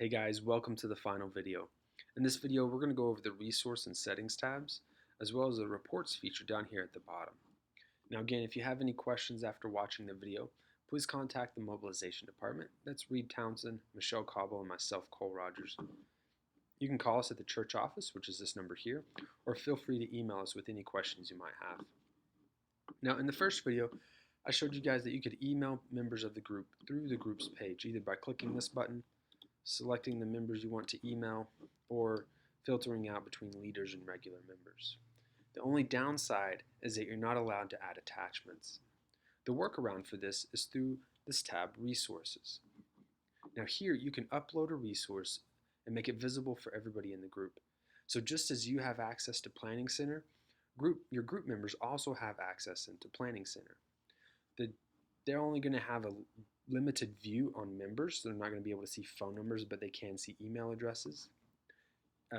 Hey guys, welcome to the final video. In this video, we're going to go over the resource and settings tabs, as well as the reports feature down here at the bottom. Now again, if you have any questions after watching the video, please contact the Mobilization Department. That's Reed Townsend, Michelle Cobble, and myself, Cole Rogers. You can call us at the church office, which is this number here, or feel free to email us with any questions you might have. Now in the first video, I showed you guys that you could email members of the group through the groups page, either by clicking this button, selecting the members you want to email, or filtering out between leaders and regular members. The only downside is that you're not allowed to add attachments. The workaround for this is through this tab, Resources. Now here you can upload a resource and make it visible for everybody in the group. So just as you have access to Planning Center, your group members also have access into Planning Center. They're only going to have a limited view on members, so they're not going to be able to see phone numbers, but they can see email addresses.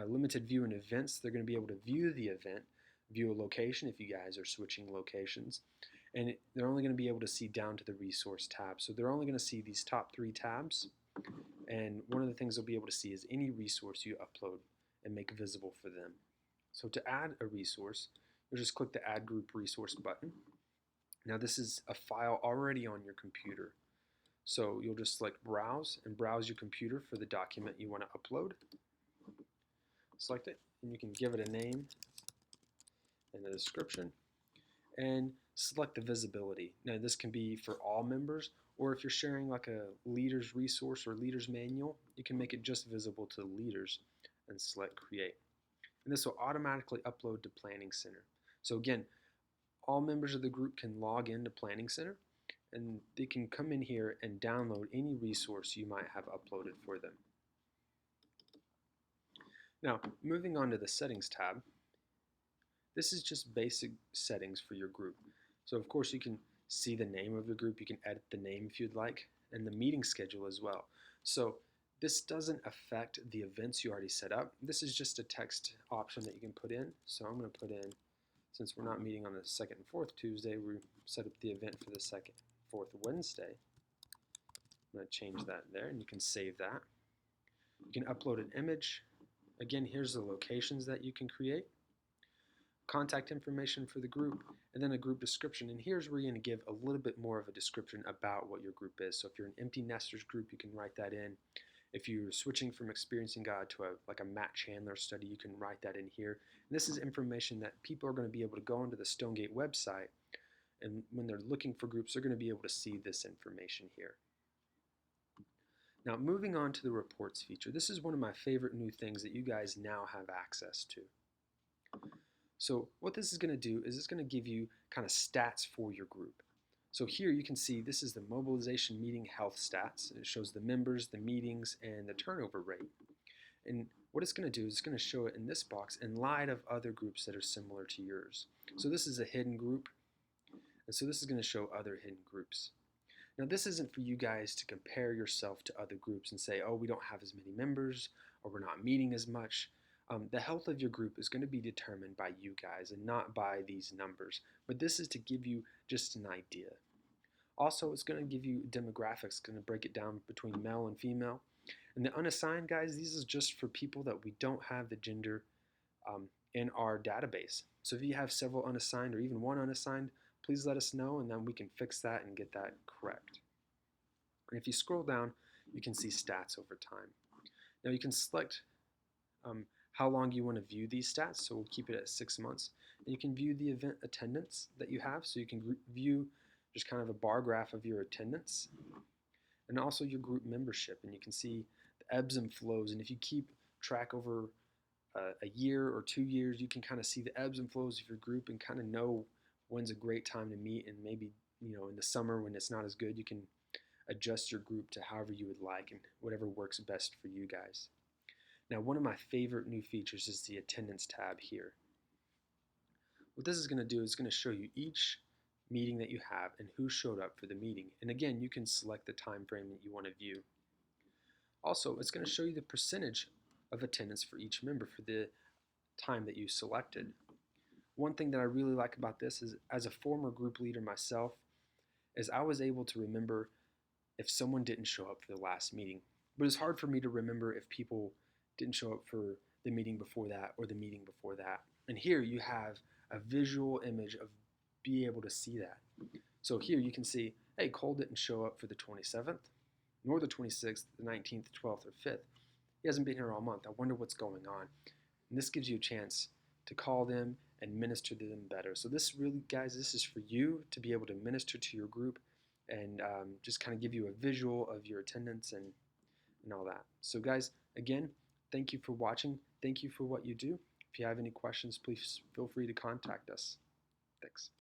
Limited view in events, they're going to be able to view the event, view a location if you guys are switching locations, and they're only going to be able to see down to the resource tab. So they're only going to see these top 3 tabs, and one of the things they'll be able to see is any resource you upload and make visible for them. So to add a resource, you'll just click the Add Group Resource button. Now this is a file already on your computer. So you'll just select Browse and browse your computer for the document you want to upload. Select it, and you can give it a name and a description, and select the visibility. Now this can be for all members, or if you're sharing like a leader's resource or leader's manual, you can make it just visible to the leaders and select Create. And this will automatically upload to Planning Center. So again, all members of the group can log into Planning Center, and they can come in here and download any resource you might have uploaded for them. Now, moving on to the Settings tab, this is just basic settings for your group. So of course you can see the name of the group, you can edit the name if you'd like, and the meeting schedule as well. So this doesn't affect the events you already set up. This is just a text option that you can put in. So I'm going to put in, since we're not meeting on the 2nd and 4th Tuesday, we set up the event for the 2nd, 4th Wednesday. I'm going to change that there, and you can save that. You can upload an image. Again, here's the locations that you can create, contact information for the group, and then a group description. And here's where you're going to give a little bit more of a description about what your group is. So if you're an empty nesters group, you can write that in. If you're switching from Experiencing God to like a Matt Chandler study, you can write that in here. And this is information that people are going to be able to go onto the Stonegate website, and when they're looking for groups, they're going to be able to see this information here. Now, moving on to the reports feature. This is one of my favorite new things that you guys now have access to. So what this is going to do is it's going to give you kind of stats for your group. So here you can see this is the mobilization meeting health stats. It shows the members, the meetings, and the turnover rate. And what it's going to do is it's going to show it in this box in light of other groups that are similar to yours. So this is a hidden group, and so this is going to show other hidden groups. Now this isn't for you guys to compare yourself to other groups and say, oh, we don't have as many members, or we're not meeting as much. The health of your group is going to be determined by you guys and not by these numbers. But this is to give you just an idea. Also, it's going to give you demographics. It's going to break it down between male and female. And the unassigned, guys, these is just for people that we don't have the gender in our database. So if you have several unassigned or even one unassigned, please let us know, and then we can fix that and get that correct. And if you scroll down, you can see stats over time. Now you can select how long you want to view these stats, so we'll keep it at 6 months. And you can view the event attendance that you have, so you can view just kind of a bar graph of your attendance, and also your group membership, and you can see the ebbs and flows. And if you keep track over a year or 2 years, you can kind of see the ebbs and flows of your group and kind of know when's a great time to meet, and maybe, you know, in the summer when it's not as good, you can adjust your group to however you would like and whatever works best for you guys. Now, one of my favorite new features is the attendance tab here. What this is going to do is going to show you each meeting that you have and who showed up for the meeting. And again, you can select the time frame that you want to view. Also, it's going to show you the percentage of attendance for each member for the time that you selected. One thing that I really like about this is, as a former group leader myself, is I was able to remember if someone didn't show up for the last meeting. But it's hard for me to remember if people didn't show up for the meeting before that or the meeting before that. And here you have a visual image of being able to see that. So here you can see, hey, Cole didn't show up for the 27th, nor the 26th, the 19th, 12th, or 5th. He hasn't been here all month. I wonder what's going on. And this gives you a chance to call them and minister to them better. So this really, guys, this is for you to be able to minister to your group and just kind of give you a visual of your attendance and all that. So guys, again, thank you for watching. Thank you for what you do. If you have any questions, please feel free to contact us. Thanks.